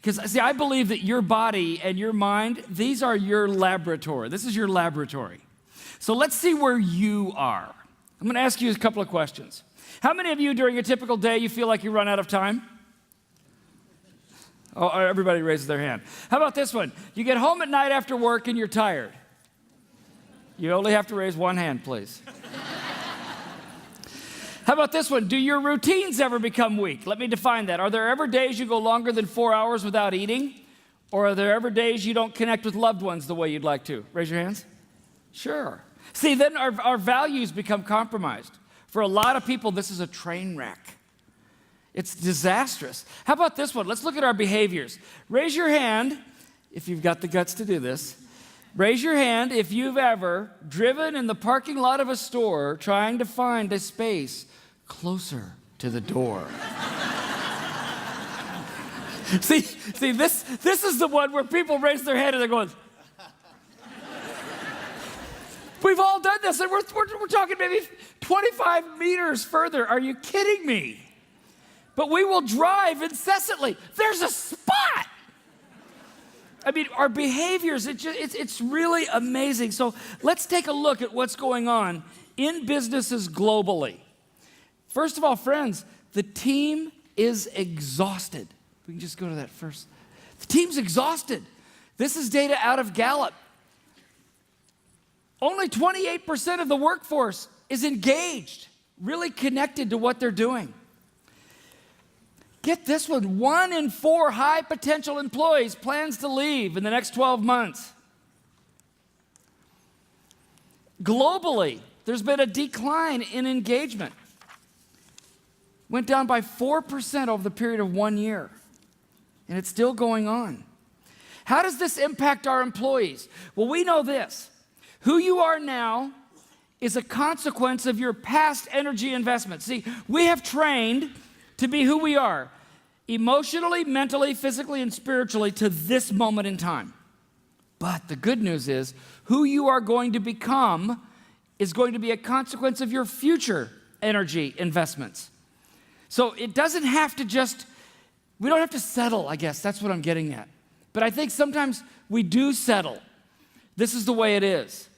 Because, see, I believe that your body and your mind, these are your laboratory. This is your laboratory. So let's see where you are. I'm going to ask you a couple of questions. How many of you during a typical day you feel like you run out of time? Oh, everybody raises their hand. How about this one? You get home at night after work and you're tired. You only have to raise one hand, please. How about this one? Do your routines ever become weak? Let me define that. Are there ever days you go longer than 4 hours without eating? Or are there ever days you don't connect with loved ones the way you'd like to? Raise your hands. Sure. See, then our values become compromised. For a lot of people, this is a train wreck. It's disastrous. How about this one? Let's look at our behaviors. Raise your hand if you've got the guts to do this. Raise your hand if you've ever driven in the parking lot of a store trying to find a space closer to the door. See, this is the one where people raise their hand and they're going, we've all done this, and we're talking maybe 25 meters further. Are you kidding me? But we will drive incessantly. There's a spot. I mean, our behaviors, it's really amazing. So let's take a look at what's going on in businesses globally. First of all, friends, the team is exhausted. We can just go to that first. The team's exhausted. This is data out of Gallup. Only 28% of the workforce is engaged, really connected to what they're doing. Get this one, 1 in 4 high potential employees plans to leave in the next 12 months. Globally, there's been a decline in engagement. Went down by 4% over the period of 1 year. And it's still going on. How does this impact our employees? Well, we know this. Who you are now is a consequence of your past energy investment. See, we have trained to be who we are, emotionally, mentally, physically, and spiritually to this moment in time. But the good news is, who you are going to become is going to be a consequence of your future energy investments. So it doesn't have to we don't have to settle, I guess. That's what I'm getting at. But I think sometimes we do settle. This is the way it is.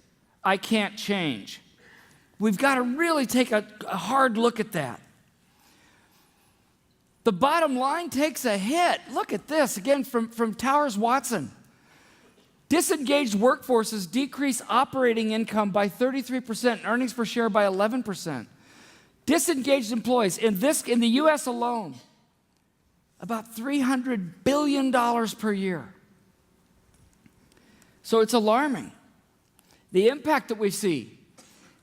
I can't change. We've got to really take a hard look at that. The bottom line takes a hit. Look at this, again, from Towers Watson. Disengaged workforces decrease operating income by 33%, and earnings per share by 11%. Disengaged employees, in the U.S. alone, about $300 billion per year. So it's alarming. The impact that we see,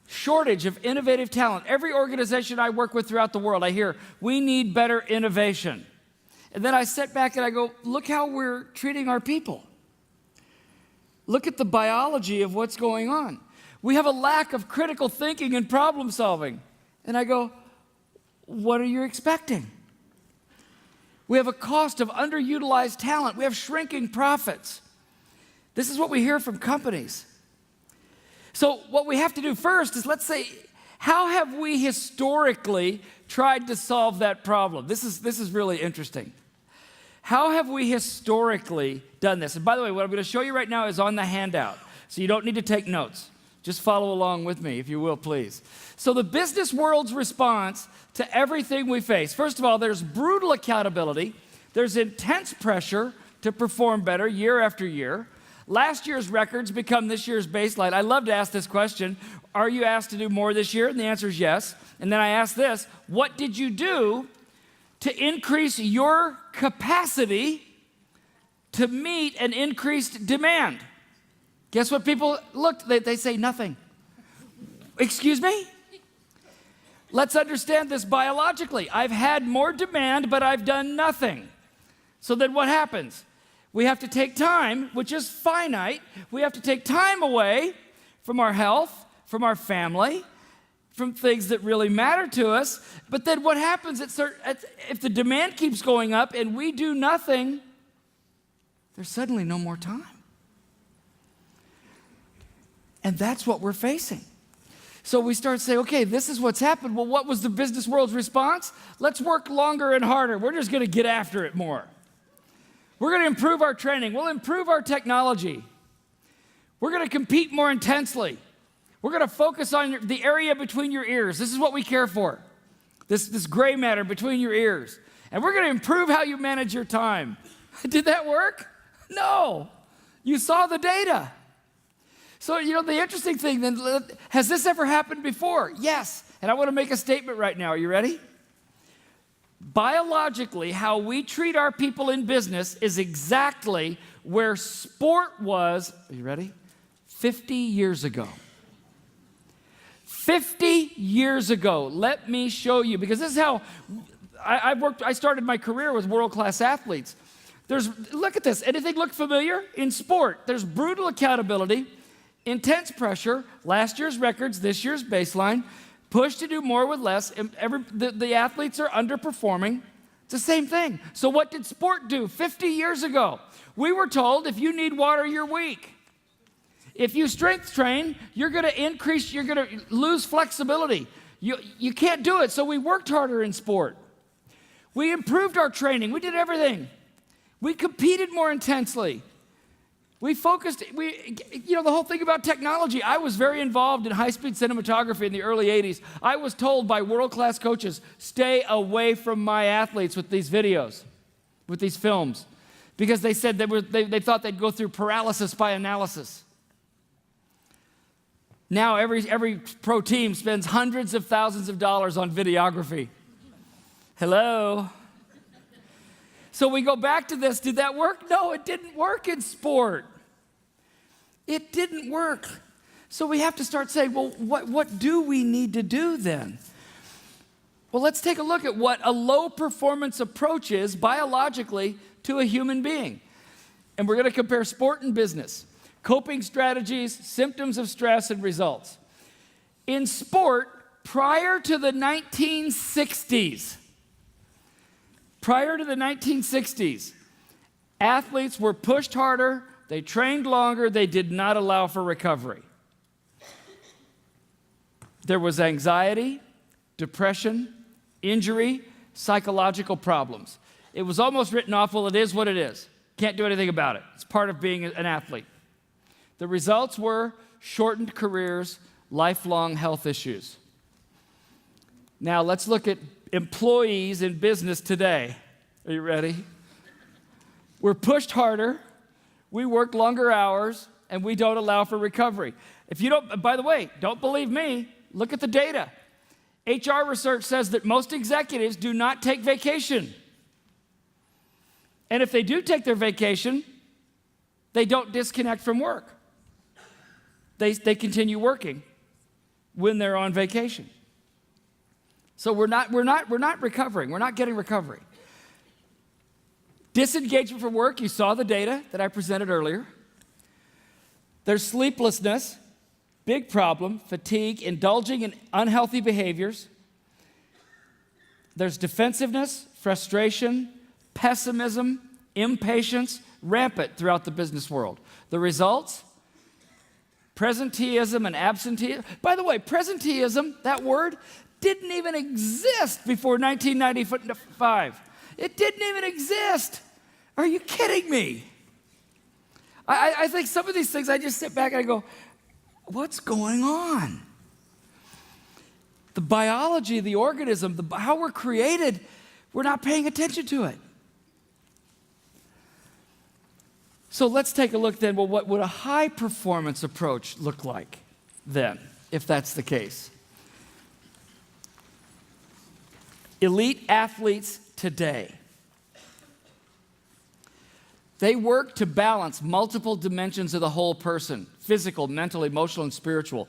shortage of innovative talent. Every organization I work with throughout the world, I hear, we need better innovation. And then I sit back and I go, look how we're treating our people. Look at the biology of what's going on. We have a lack of critical thinking and problem solving. And I go, what are you expecting? We have a cost of underutilized talent. We have shrinking profits. This is what we hear from companies. So what we have to do first is, let's say, how have we historically tried to solve that problem? This is really interesting. How have we historically done this? And by the way, what I'm going to show you right now is on the handout, so you don't need to take notes. Just follow along with me, if you will, please. So the business world's response to everything we face. First of all, there's brutal accountability. There's intense pressure to perform better year after year. Last year's records become this year's baseline. I love to ask this question. Are you asked to do more this year? And the answer is yes. And then I ask this, what did you do to increase your capacity to meet an increased demand? Guess what people look, they say nothing. Excuse me? Let's understand this biologically. I've had more demand, but I've done nothing. So then what happens? We have to take time, which is finite. We have to take time away from our health, from our family, from things that really matter to us. But then what happens, if the demand keeps going up and we do nothing, there's suddenly no more time. And that's what we're facing. So we start saying, okay, this is what's happened. Well, what was the business world's response? Let's work longer and harder. We're just going to get after it more. We're going to improve our training. We'll improve our technology. We're going to compete more intensely. We're going to focus on the area between your ears. This is what we care for, this gray matter between your ears. And we're going to improve how you manage your time. Did that work? No. You saw the data. So, the interesting thing then, has this ever happened before? Yes. And I want to make a statement right now. Are you ready? Biologically, how we treat our people in business is exactly where sport was, are you ready? 50 years ago. 50 years ago. Let me show you, because this is how I started my career with world-class athletes. Look at this. Anything look familiar? In sport, there's brutal accountability, intense pressure, last year's records, this year's baseline, push to do more with less. The athletes are underperforming. It's the same thing. So what did sport do 50 years ago? We were told if you need water, you're weak. If you strength train, you're going to lose flexibility. You can't do it. So we worked harder in sport. We improved our training. We did everything. We competed more intensely. We focused, the whole thing about technology. I was very involved in high-speed cinematography in the early 80s. I was told by world-class coaches, stay away from my athletes with these videos, with these films, because they said they thought they'd go through paralysis by analysis. Now every pro team spends hundreds of thousands of dollars on videography. Hello? So we go back to this. Did that work? No, it didn't work in sport. It didn't work. So we have to start saying, well, what do we need to do then? Well, let's take a look at what a low-performance approach is biologically to a human being. And we're going to compare sport and business, coping strategies, symptoms of stress, and results. In sport, prior to the 1960s, athletes were pushed harder, they trained longer, they did not allow for recovery. There was anxiety, depression, injury, psychological problems. It was almost written off, well, it is what it is. Can't do anything about it. It's part of being an athlete. The results were shortened careers, lifelong health issues. Now let's look at employees in business today. Are you ready? We're pushed harder, we work longer hours, and we don't allow for recovery. If you don't, by the way, don't believe me, look at the data. HR research says that most executives do not take vacation. And if they do take their vacation, they don't disconnect from work. They continue working when they're on vacation. So we're not recovering. We're not getting recovery. Disengagement from work, you saw the data that I presented earlier. There's sleeplessness, big problem, fatigue, indulging in unhealthy behaviors. There's defensiveness, frustration, pessimism, impatience, rampant throughout the business world. The results? Presenteeism and absenteeism. By the way, presenteeism, that word, didn't even exist before 1995. It didn't even exist. Are you kidding me? I think some of these things, I just sit back and I go, what's going on? The biology of the organism, how we're created, we're not paying attention to it. So let's take a look then, well, what would a high-performance approach look like then, if that's the case? Elite athletes today, they work to balance multiple dimensions of the whole person, physical, mental, emotional, and spiritual.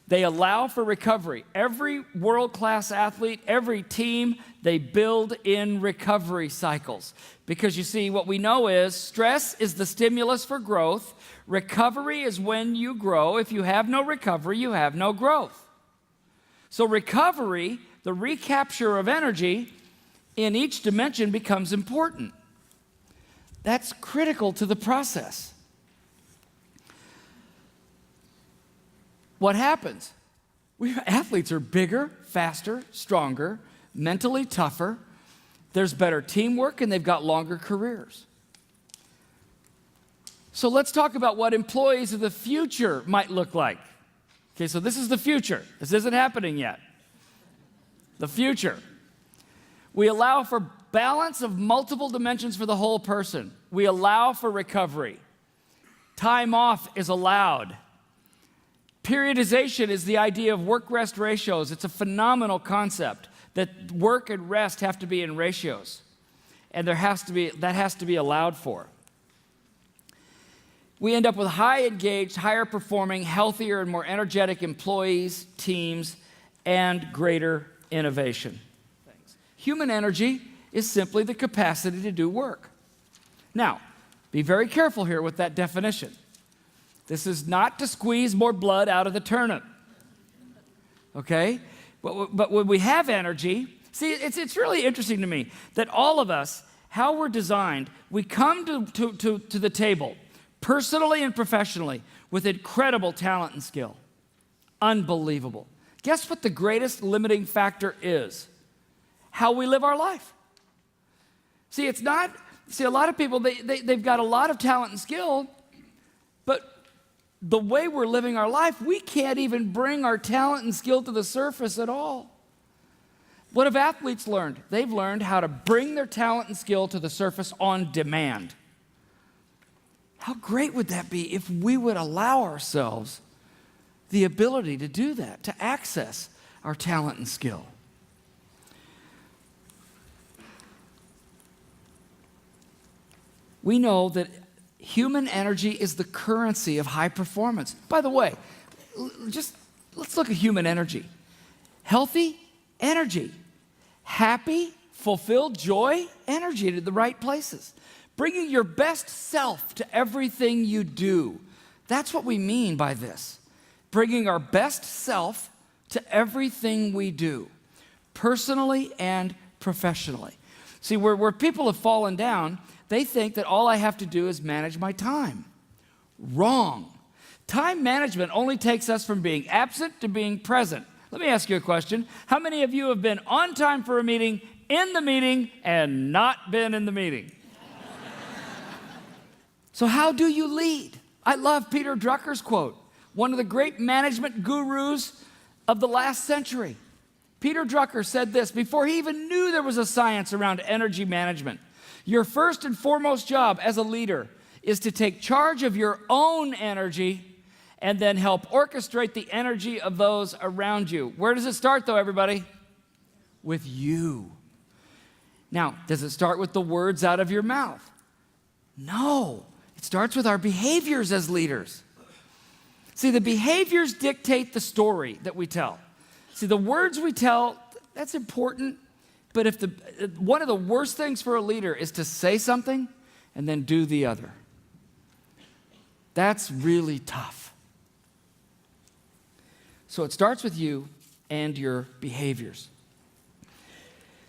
They allow for recovery. Every world-class athlete, every team, they build in recovery cycles. Because you see, what we know is stress is the stimulus for growth. Recovery is when you grow. If you have no recovery, you have no growth. So recovery, the recapture of energy in each dimension, becomes important. That's critical to the process. What happens? Athletes are bigger, faster, stronger, mentally tougher. There's better teamwork, and they've got longer careers. So let's talk about what employees of the future might look like. Okay, so this is the future. This isn't happening yet. The future. We allow for balance of multiple dimensions for the whole person. We allow for recovery. Time off is allowed. Periodization is the idea of work-rest ratios. It's a phenomenal concept that work and rest have to be in ratios. And that has to be allowed for. We end up with high engaged, higher performing, healthier and more energetic employees, teams, and greater innovation. Human energy is simply the capacity to do work. Now, be very careful here with that definition. This is not to squeeze more blood out of the turnip. Okay? But when we have energy, see, it's really interesting to me that all of us, how we're designed, we come to the table, personally and professionally, with incredible talent and skill. Unbelievable. Guess what the greatest limiting factor is? How we live our life. See, a lot of people, they've got a lot of talent and skill, but the way we're living our life, we can't even bring our talent and skill to the surface at all. What have athletes learned? They've learned how to bring their talent and skill to the surface on demand. How great would that be if we would allow ourselves the ability to do that, to access our talent and skill? We know that human energy is the currency of high performance. By the way, let's look at human energy. Healthy energy. Happy, fulfilled, joy, energy to the right places. Bringing your best self to everything you do. That's what we mean by this. Bringing our best self to everything we do, personally and professionally. See, where people have fallen down, they think that all I have to do is manage my time. Wrong. Time management only takes us from being absent to being present. Let me ask you a question. How many of you have been on time for a meeting, in the meeting, and not been in the meeting? So how do you lead? I love Peter Drucker's quote, one of the great management gurus of the last century. Peter Drucker said this before he even knew there was a science around energy management. Your first and foremost job as a leader is to take charge of your own energy and then help orchestrate the energy of those around you. Where does it start, though, everybody? With you. Now, does it start with the words out of your mouth? No. It starts with our behaviors as leaders. See, the behaviors dictate the story that we tell. See, the words we tell, that's important. But one of the worst things for a leader is to say something and then do the other. That's really tough. So it starts with you and your behaviors.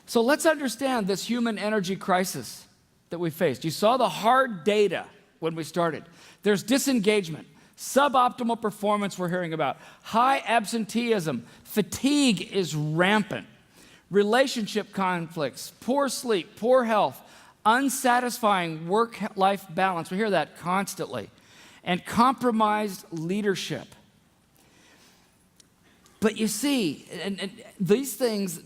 So let's understand this human energy crisis that we faced. You saw the hard data when we started. There's disengagement, suboptimal performance we're hearing about, high absenteeism, fatigue is rampant. Relationship conflicts, poor sleep, poor health, unsatisfying work-life balance. We hear that constantly. And compromised leadership. But you see, and these things,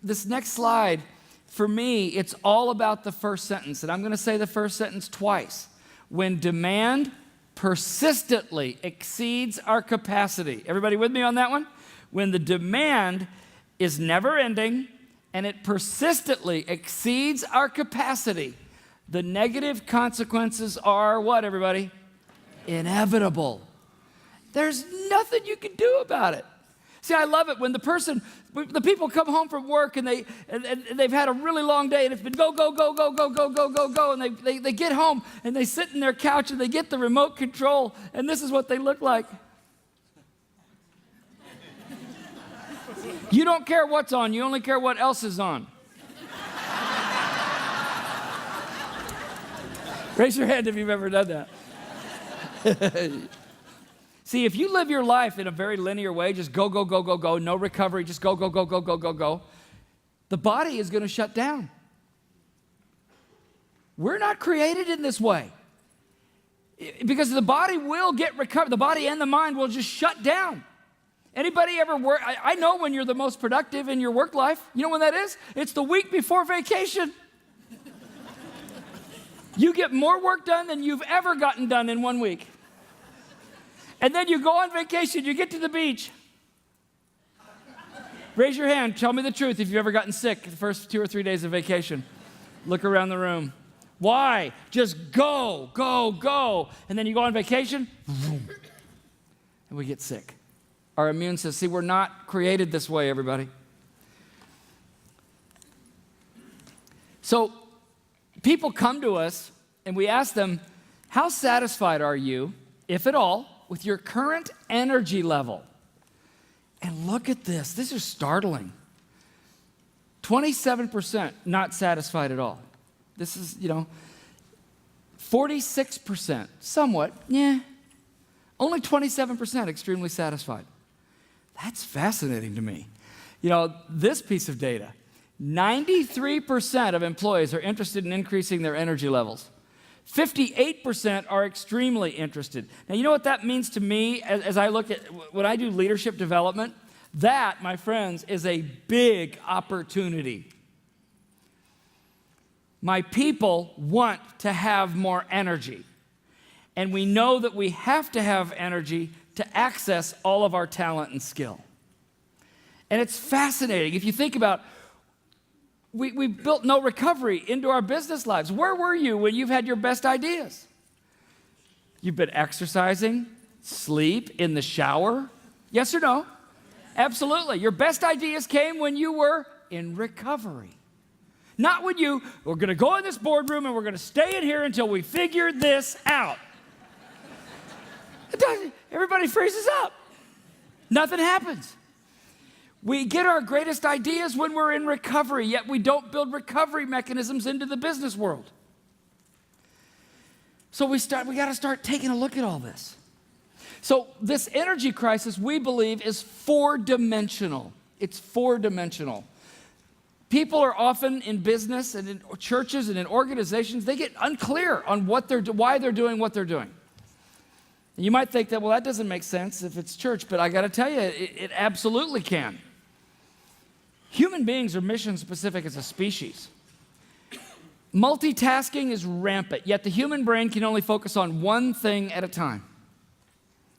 this next slide, for me, it's all about the first sentence. And I'm going to say the first sentence twice. When demand persistently exceeds our capacity. Everybody with me on that one? When the demand is never ending and it persistently exceeds our capacity, the negative consequences are what, everybody? Inevitable. There's nothing you can do about it. See, I love it when the people come home from work and they've had a really long day and it's been go, go, go, go, go, go, go, go, go, and they get home and they sit in their couch and they get the remote control and this is what they look like. You don't care what's on, you only care what else is on. Raise your hand if you've ever done that. See, if you live your life in a very linear way, just go, go, go, go, go, no recovery, just go, go, go, go, go, go, go, the body is going to shut down. We're not created in this way. Because the body will get recovered. The body and the mind will just shut down. Anybody ever work? I know when you're the most productive in your work life. You know when that is? It's the week before vacation. You get more work done than you've ever gotten done in 1 week. And then you go on vacation, you get to the beach. Raise your hand, tell me the truth if you've ever gotten sick the first 2 or 3 days of vacation. Look around the room. Why? Just go, go, go. And then you go on vacation, and we get sick. Our immune system, see, we're not created this way, everybody. So people come to us, and we ask them, how satisfied are you, if at all, with your current energy level? And look at this. This is startling. 27% not satisfied at all. This is, 46%, somewhat, yeah. Only 27% extremely satisfied. That's fascinating to me. This piece of data, 93% of employees are interested in increasing their energy levels. 58% are extremely interested. Now, you know what that means to me as I look at, when I do leadership development? That, my friends, is a big opportunity. My people want to have more energy. And we know that we have to have energy to access all of our talent and skill. And it's fascinating. If you think about, we built no recovery into our business lives. Where were you when you've had your best ideas? You've been exercising, sleep, in the shower? Yes or no? Absolutely. Your best ideas came when you were in recovery. Not when we're going to go in this boardroom and we're going to stay in here until we figure this out. Everybody freezes up. Nothing happens. We get our greatest ideas when we're in recovery, yet we don't build recovery mechanisms into the business world. So we got to start taking a look at all this. So this energy crisis, we believe, is four-dimensional. It's four-dimensional. People are often in business and in churches and in organizations, they get unclear on why they're doing what they're doing. And you might think that, well, that doesn't make sense if it's church, but I got to tell you, it absolutely can. Human beings are mission specific as a species. Multitasking is rampant, yet the human brain can only focus on one thing at a time.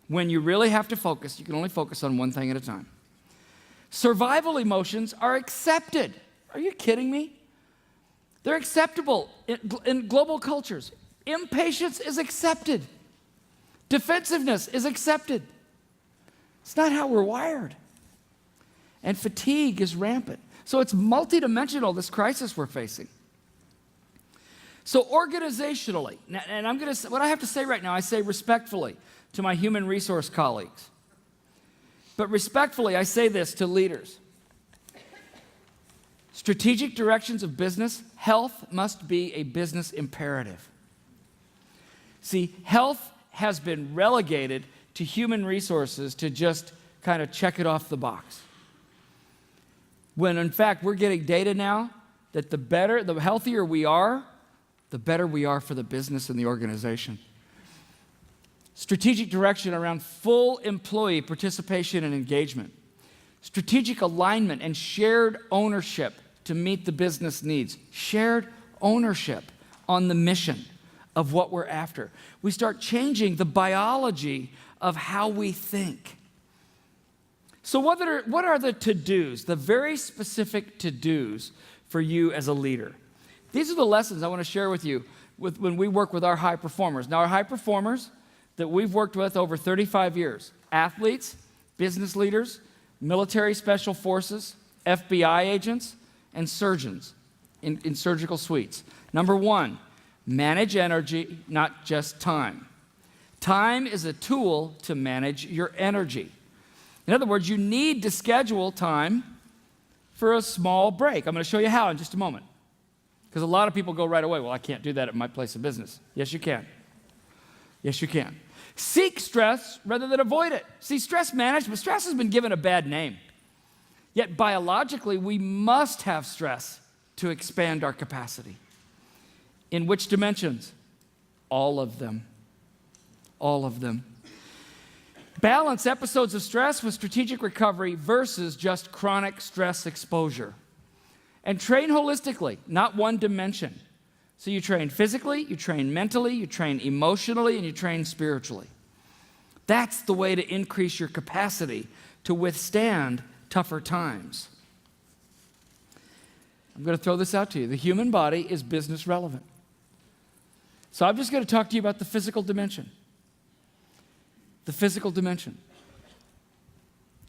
When you really have to focus, you can only focus on one thing at a time. Survival emotions are accepted. Are you kidding me? They're acceptable in global cultures. Impatience is accepted. Defensiveness is accepted. It's not how we're wired. And fatigue is rampant. So it's multidimensional, this crisis we're facing. So organizationally, and what I have to say right now, I say respectfully to my human resource colleagues. But respectfully, I say this to leaders. Strategic directions of business, health must be a business imperative. See, health has been relegated to human resources to just kind of check it off the box. When in fact, we're getting data now that the healthier we are, the better we are for the business and the organization. Strategic direction around full employee participation and engagement. Strategic alignment and shared ownership to meet the business needs. Shared ownership on the mission of what we're after. We start changing the biology of how we think. So what are the to-dos, the very specific to-dos for you as a leader? These are the lessons I want to share with you when we work with our high performers. Now, our high performers that we've worked with over 35 years, athletes, business leaders, military special forces, FBI agents, and surgeons in surgical suites. Number one, manage energy, not just time. Time is a tool to manage your energy. In other words, you need to schedule time for a small break. I'm going to show you how in just a moment. Because a lot of people go right away, well, I can't do that at my place of business. Yes, you can. Yes, you can. Seek stress rather than avoid it. See, stress management, stress has been given a bad name. Yet biologically, we must have stress to expand our capacity. In which dimensions? All of them. all of them. Balance episodes of stress with strategic recovery versus just chronic stress exposure. And train holistically, not one dimension. So you train physically, you train mentally, you train emotionally, and you train spiritually. That's the way to increase your capacity to withstand tougher times. I'm going to throw this out to you. The human body is business relevant. So I'm just going to talk to you about the physical dimension. The physical dimension.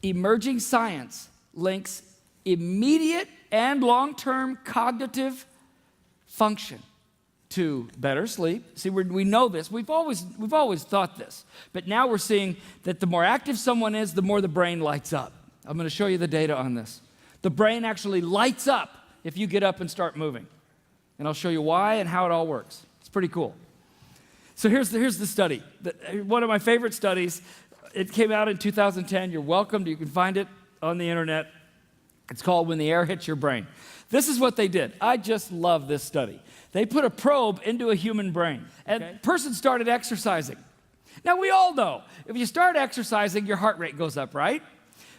Emerging science links immediate and long-term cognitive function to better sleep. See, we know this. We've always thought this. But now we're seeing that the more active someone is, the more the brain lights up. I'm going to show you the data on this. The brain actually lights up if you get up and start moving. And I'll show you why and how it all works. It's pretty cool. So here's the study. One of my favorite studies. It came out in 2010. You're welcome. You can find it on the internet. It's called When the Air Hits Your Brain. This is what they did. I just love this study. They put a probe into a human brain, and the person started exercising. Now, we all know, if you start exercising, your heart rate goes up, right?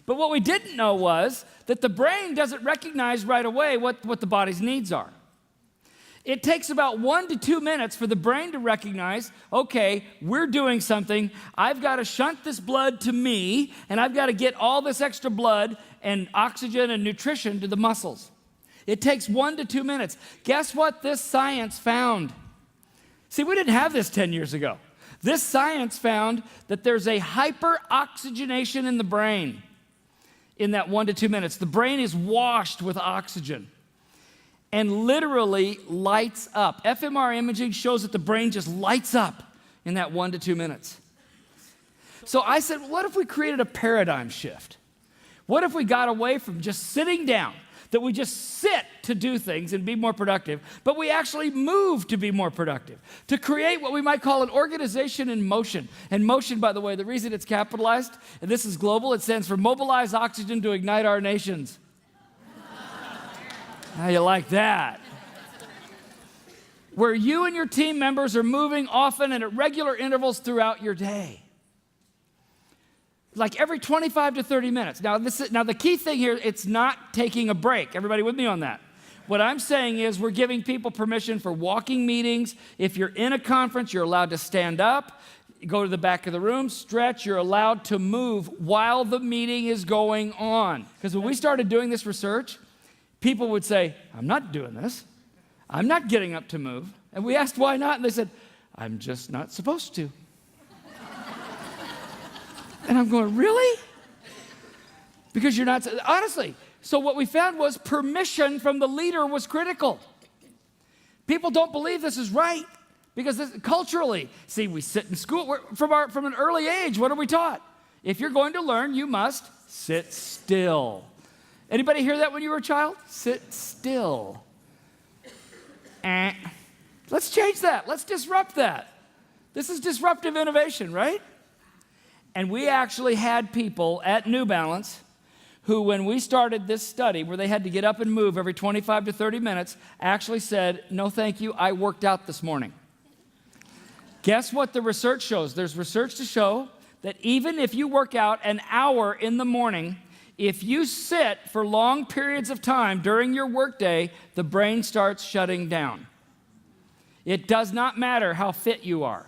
But what we didn't know was that the brain doesn't recognize right away what the body's needs are. It takes about 1 to 2 minutes for the brain to recognize, okay, we're doing something. I've got to shunt this blood to me, and I've got to get all this extra blood and oxygen and nutrition to the muscles. It takes 1 to 2 minutes. Guess what this science found? See, we didn't have this 10 years ago. This science found that there's a hyperoxygenation in the brain in that 1 to 2 minutes. The brain is washed with oxygen and literally lights up. fMRI imaging shows that the brain just lights up in that 1 to 2 minutes. So I said, what if we created a paradigm shift? What if we got away from just sitting down, that we just sit to do things and be more productive, but we actually move to be more productive, to create what we might call an organization in motion. And motion, by the way, the reason it's capitalized, and this is global, it stands for Mobilize Oxygen to Ignite Our Nations. How you like that? Where you and your team members are moving often and at regular intervals throughout your day. Like every 25 to 30 minutes. Now the key thing here, it's not taking a break. Everybody with me on that? What I'm saying is we're giving people permission for walking meetings. If you're in a conference, you're allowed to stand up, go to the back of the room, stretch. You're allowed to move while the meeting is going on. Because when we started doing this research, people would say, I'm not doing this. I'm not getting up to move. And we asked why not, and they said, I'm just not supposed to. And I'm going, really? Because you're not, honestly. So what we found was permission from the leader was critical. People don't believe this is right because culturally, see, we sit in school, from an early age, what are we taught? If you're going to learn, you must sit still. Anybody hear that when you were a child? Sit still. Let's change that. Let's disrupt that. This is disruptive innovation, right? And we actually had people at New Balance who, when we started this study where they had to get up and move every 25 to 30 minutes, actually said, no thank you, I worked out this morning. Guess what the research shows? There's research to show that even if you work out an hour in the morning, if you sit for long periods of time during your workday, the brain starts shutting down. It does not matter how fit you are.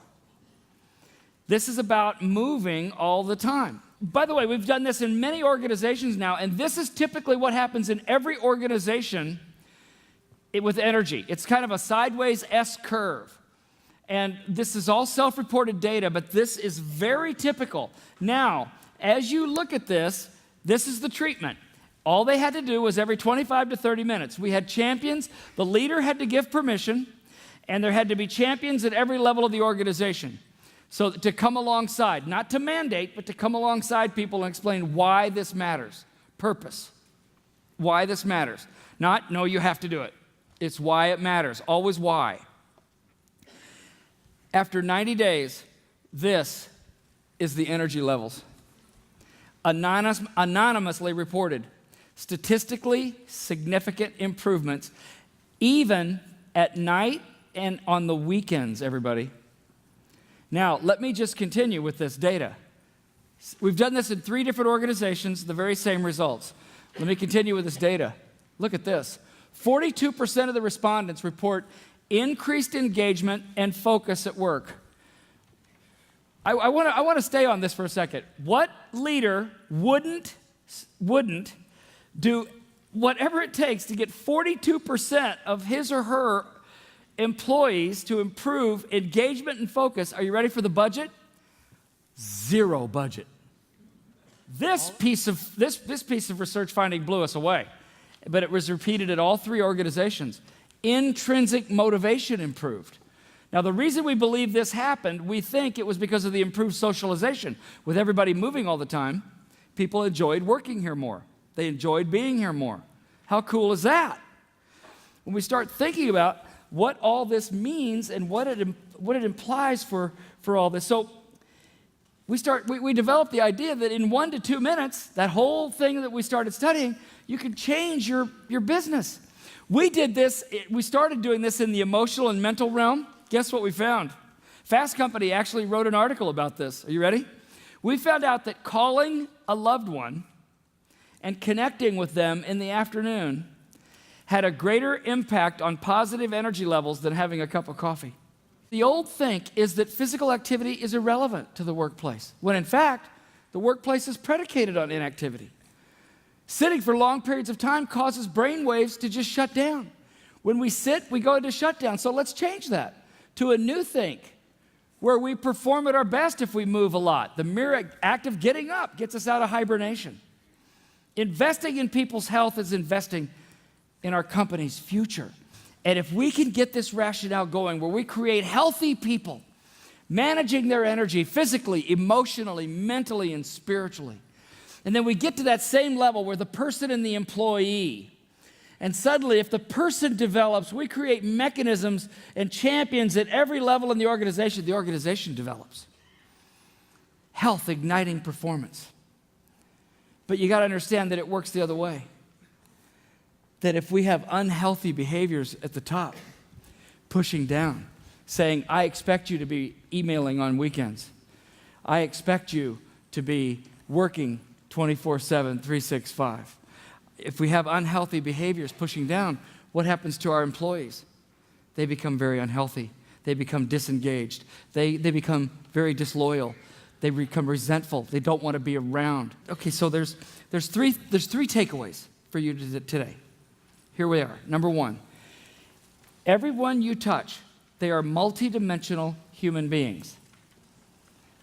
This is about moving all the time. By the way, we've done this in many organizations now, and this is typically what happens in every organization with energy. It's kind of a sideways S curve. And this is all self-reported data, but this is very typical. Now, as you look at this, this is the treatment. All they had to do was every 25 to 30 minutes. We had champions. The leader had to give permission, and there had to be champions at every level of the organization. So to come alongside, not to mandate, but to come alongside people and explain why this matters. Purpose. Why this matters. Not, no, you have to do it. It's why it matters. Always why. After 90 days, this is the energy levels. Anonymously reported. Statistically significant improvements, even at night and on the weekends, everybody. Now, let me just continue with this data. We've done this in 3 different organizations, the very same results. Let me continue with this data. Look at this. 42% of the respondents report increased engagement and focus at work. I want to stay on this for a second. What leader wouldn't do whatever it takes to get 42% of his or her employees to improve engagement and focus? Are you ready for the budget? 0 budget. This piece of research finding blew us away, but it was repeated at all 3 organizations. Intrinsic motivation improved. Now, the reason we believe this happened, we think it was because of the improved socialization. With everybody moving all the time, people enjoyed working here more. They enjoyed being here more. How cool is that? When we start thinking about what all this means and what it implies for all this. So we developed the idea that in 1 to 2 minutes, that whole thing that we started studying, you could change your business. We did this, we started doing this in the emotional and mental realm. Guess what we found? Fast Company actually wrote an article about this. Are you ready? We found out that calling a loved one and connecting with them in the afternoon had a greater impact on positive energy levels than having a cup of coffee. The old think is that physical activity is irrelevant to the workplace, when in fact, the workplace is predicated on inactivity. Sitting for long periods of time causes brain waves to just shut down. When we sit, we go into shutdown. So let's change that to a new think, where we perform at our best if we move a lot. The mere act of getting up gets us out of hibernation. Investing in people's health is investing in our company's future. And if we can get this rationale going, where we create healthy people, managing their energy physically, emotionally, mentally, and spiritually, and then we get to that same level where the person and the employee, and suddenly if the person develops, we create mechanisms and champions at every level in the organization develops. Health igniting performance. But you got to understand that it works the other way. That if we have unhealthy behaviors at the top, pushing down, saying, I expect you to be emailing on weekends. I expect you to be working 24/7, 365. If we have unhealthy behaviors pushing down, what happens to our employees? They become very unhealthy. They become disengaged. They become very disloyal. They become resentful. They don't want to be around. Okay, so there's 3 takeaways for you today. Here we are. Number 1, everyone you touch, they are multidimensional human beings.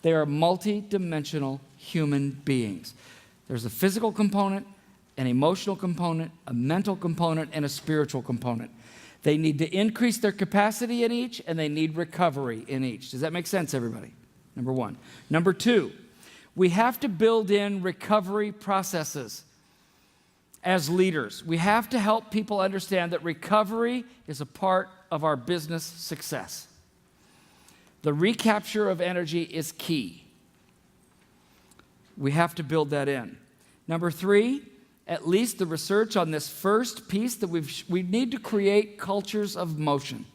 They are multidimensional human beings. There's a physical component, an emotional component, a mental component, and a spiritual component. They need to increase their capacity in each, and they need recovery in each. Does that make sense, everybody? Number 1. Number 2, we have to build in recovery processes as leaders. We have to help people understand that recovery is a part of our business success. The recapture of energy is key. We have to build that in. Number 3, at least the research on this first piece that we need to create cultures of motion.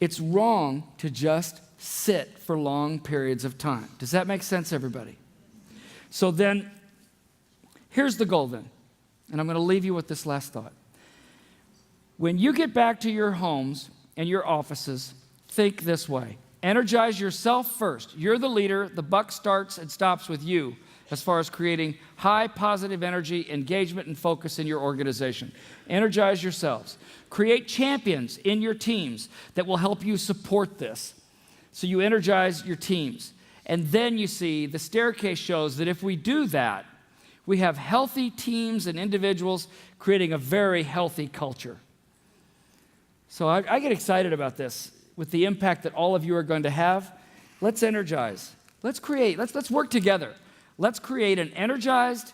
It's wrong to just sit for long periods of time. Does that make sense, everybody? So then, here's the goal then, and I'm going to leave you with this last thought. When you get back to your homes and your offices, think this way. Energize yourself first. You're the leader. The buck starts and stops with you as far as creating high positive energy, engagement, and focus in your organization. Energize yourselves. Create champions in your teams that will help you support this. So you energize your teams. And then you see the staircase shows that if we do that, we have healthy teams and individuals creating a very healthy culture. So I get excited about this with the impact that all of you are going to have. Let's energize. Let's create. Let's work together. Let's create an energized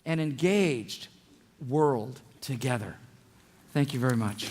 and engaged world together. Thank you very much.